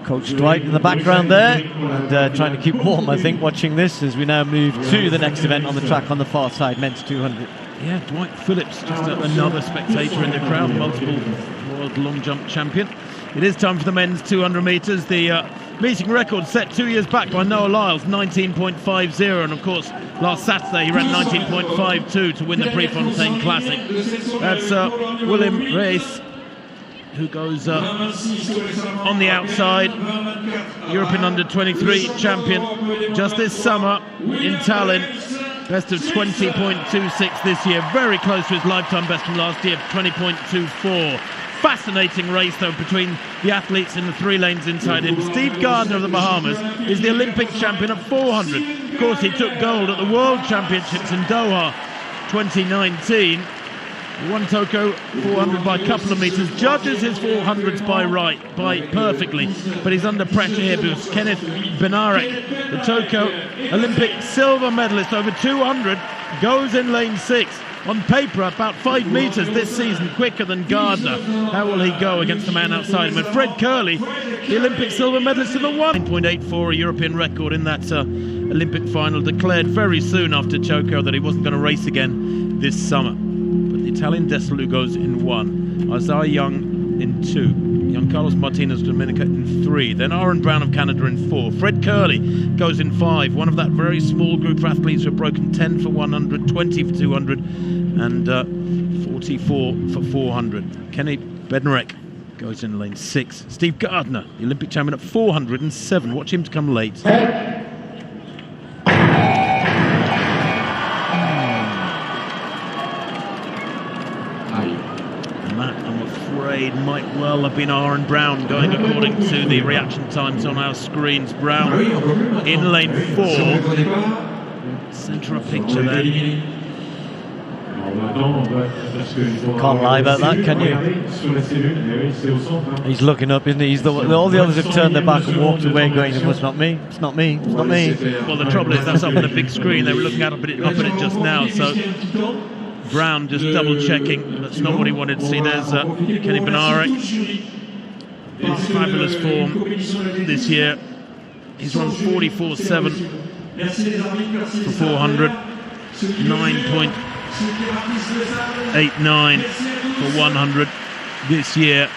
Coach Dwight in the background there, and trying to keep warm, I think, watching this as we now move to the next event on the track on the far side, men's 200. Yeah, Dwight Phillips, just another spectator in the crowd, multiple world long jump champion. It is time for the men's 200 metres. The meeting record set 2 years back by Noah Lyles, 19.50, and of course last Saturday he ran 19.52 to win the Prefontaine Classic. That's William Reis, who goes on the outside, European Under-23 champion just this summer in Tallinn. Best of 20.26 this year, very close to his lifetime best from last year, 20.24. Fascinating race though between the athletes in the 3 lanes inside him. Steve Gardiner of the Bahamas is the Olympic champion at 400. Of course, he took gold at the World Championships in Doha 2019. He won Tokyo 400 by a couple of metres, judges his 400s by perfectly, but he's under pressure here because Kenneth Bednarek, the Tokyo Olympic silver medalist over 200, goes in lane 6. On paper, about 5 metres this season quicker than Gardner. How will he go against the man outside him? And Fred Kerley, the Olympic silver medalist in the 9.84, a European record in that Olympic final, declared very soon after Tokyo that he wasn't going to race again this summer. But the Italian Desalu goes in 1, Isaiah Young in 2, Carlos Martinez Dominica in 3, then Aaron Brown of Canada in 4, Fred Kerley goes in 5, one of that very small group of athletes who have broken 10 for 100, 20 for 200 and 44 for 400. Kenny Bednarek goes in lane 6. Steve Gardiner, the Olympic champion at 407. Watch him to come late. Might well have been Aaron Brown going according to the reaction times on our screens. Brown in lane 4. Centre of picture there. Can't lie about that, can you? He's looking up, isn't he? All the others have turned their back and walked away going, well, it's not me, it's not me, it's not me. Well, the trouble is that's up on the big screen. They were looking up at it just now, so Brown just double checking. That's not what he wanted to see. There's Kenny Bednarek in fabulous form this year. He's run 44.7 for 400, 9.89 for 100 this year.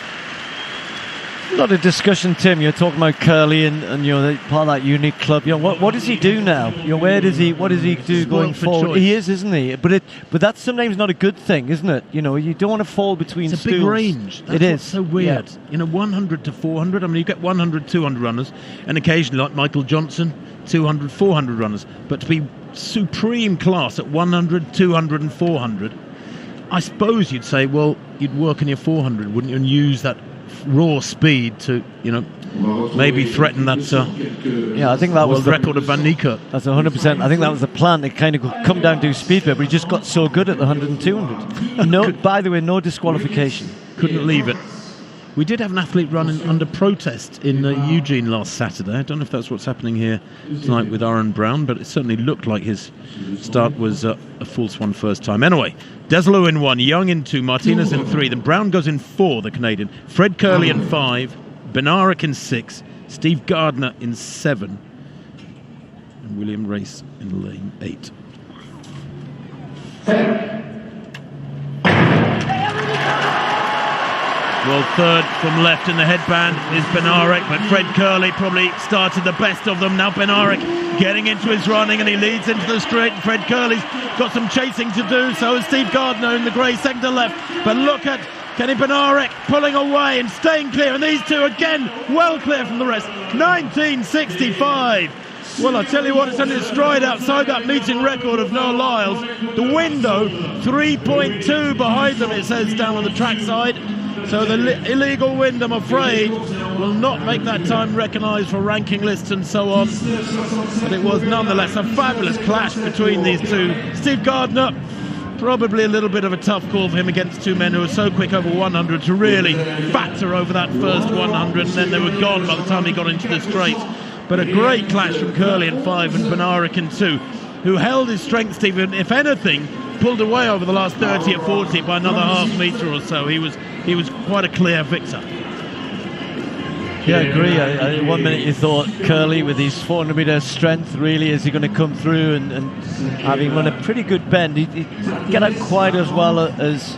A lot of discussion, Tim. You're talking about Kerley and you're part of that unique club. What does he do now? What does he do going forward? He is, isn't he? But that's sometimes not a good thing, isn't it? You don't want to fall between stools. It's a big range. That's what's so weird. Yeah. 100 to 400. I mean, you get 100, 200 runners, and occasionally, like Michael Johnson, 200, 400 runners. But to be supreme class at 100, 200, and 400, I suppose you'd say, well, you'd work on your 400, wouldn't you, and use that raw speed to, maybe threaten that I think that was the record of Van Niekerk. That's 100%. I think that was the plan. It kind of come down to speed, but he just got so good at the 100 and 200. No, by the way, no disqualification. Couldn't leave it. We did have an athlete running under protest in Eugene last Saturday. I don't know if that's what's happening here tonight with Aaron Brown, but it certainly looked like his start was a false one first time. Anyway, Desalu in 1, Young in 2, Martinez in 3, then Brown goes in 4, the Canadian, Fred Kerley in 5, Bednarek in 6, Steve Gardiner in 7, and William Reis in lane 8. Well, third from left in the headband is Bednarek, but Fred Kerley probably started the best of them. Now Bednarek getting into his running and he leads into the straight. Fred Kerley's got some chasing to do, so is Steve Gardiner in the grey second to left. But look at Kenny Bednarek pulling away and staying clear, and these two again well clear from the rest. 1965. Well, I tell you what, it's only a stride outside that meeting record of Noah Lyles. The window, 3.2 behind them, it says down on the track side. So the illegal wind, I'm afraid, will not make that time recognised for ranking lists and so on. But it was nonetheless a fabulous clash between these two. Steve Gardiner, probably a little bit of a tough call for him against two men who were so quick over 100 to really batter over that first 100, and then they were gone by the time he got into the straight. But a great clash from Kerley in 5 and Bednarek in 2, who held his strength, Stephen, if anything, pulled away over the last 30 or 40 by another half metre or so. He was quite a clear victor. Yeah, I agree. 1 minute you thought Kerley with his 400-metre strength, really, is he going to come through and having run a pretty good bend, he didn't get out quite as well as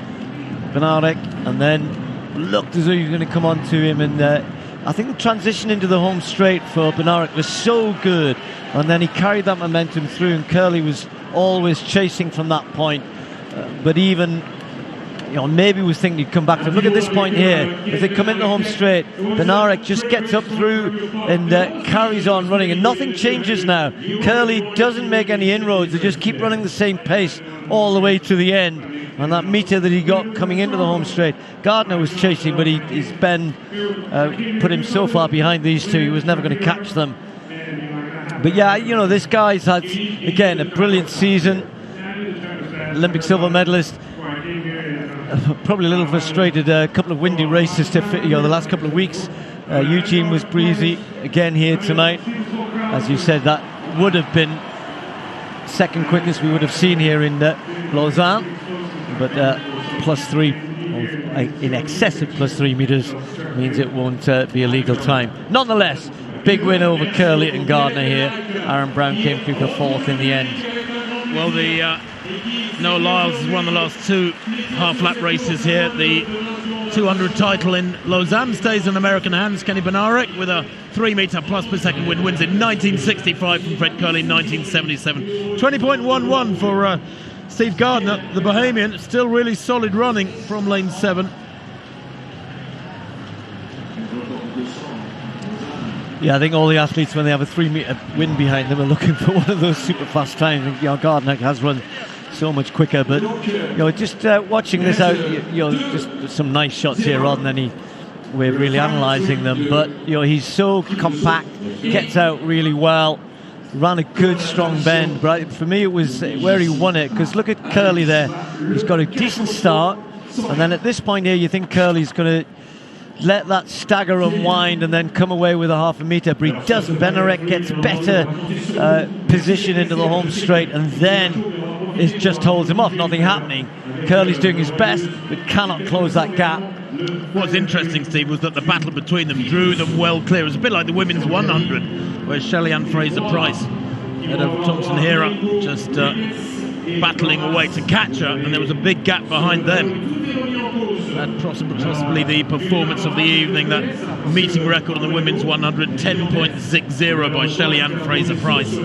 Bednarek, and then looked as though he was going to come on to him, and I think the transition into the home straight for Bednarek was so good, and then he carried that momentum through, and Kerley was always chasing from that point, but even maybe was thinking he'd come back to him. Look at this point here, as they come into the home straight, Bednarek just gets up through and carries on running, and nothing changes now. Kerley doesn't make any inroads, they just keep running the same pace all the way to the end. And that meter that he got coming into the home straight, Gardiner was chasing, but his bend put him so far behind these two, he was never going to catch them. But yeah, this guy's had, again, a brilliant season. Olympic silver medalist. Probably a little frustrated, a couple of windy races to fit, the last couple of weeks. Eugene was breezy again here tonight. As you said, that would have been second quickest we would have seen here in Lausanne, but +3, or in excess of +3 meters, means it won't be a legal time. Nonetheless, big win over Kerley and Gardiner here. Aaron Brown came through for fourth in the end. Well, Noah Lyles has won the last two half-lap races here. The 200 title in Lausanne stays in American hands. Kenny Bednarek with a 3 metre plus per second win, wins in 1965 from Fred Kerley, 1977. 20.11 for Steve Gardiner, the Bahamian, still really solid running from lane 7. Yeah, I think all the athletes, when they have a 3 metre win behind them, are looking for one of those super fast times. Gardiner has run so much quicker, but just watching this out, just some nice shots here rather than we're really analysing them. But he's so compact, gets out really well, ran a good strong bend. But for me, it was where he won it, because look at Kerley there. He's got a decent start, and then at this point here, you think Kerley's going to let that stagger unwind and then come away with a half a metre, but he doesn't. Bednarek gets better position into the home straight, and then it just holds him off, nothing happening. Kerley's doing his best, but cannot close that gap. What's interesting, Steve, was that the battle between them drew them well clear. It was a bit like the women's 100, where Shelley-Ann Fraser-Price had a Thompson Hera just battling away to catch her, and there was a big gap behind them. And possibly the performance of the evening, that meeting record on the women's 100, 10.60 by Shelley-Ann Fraser-Price.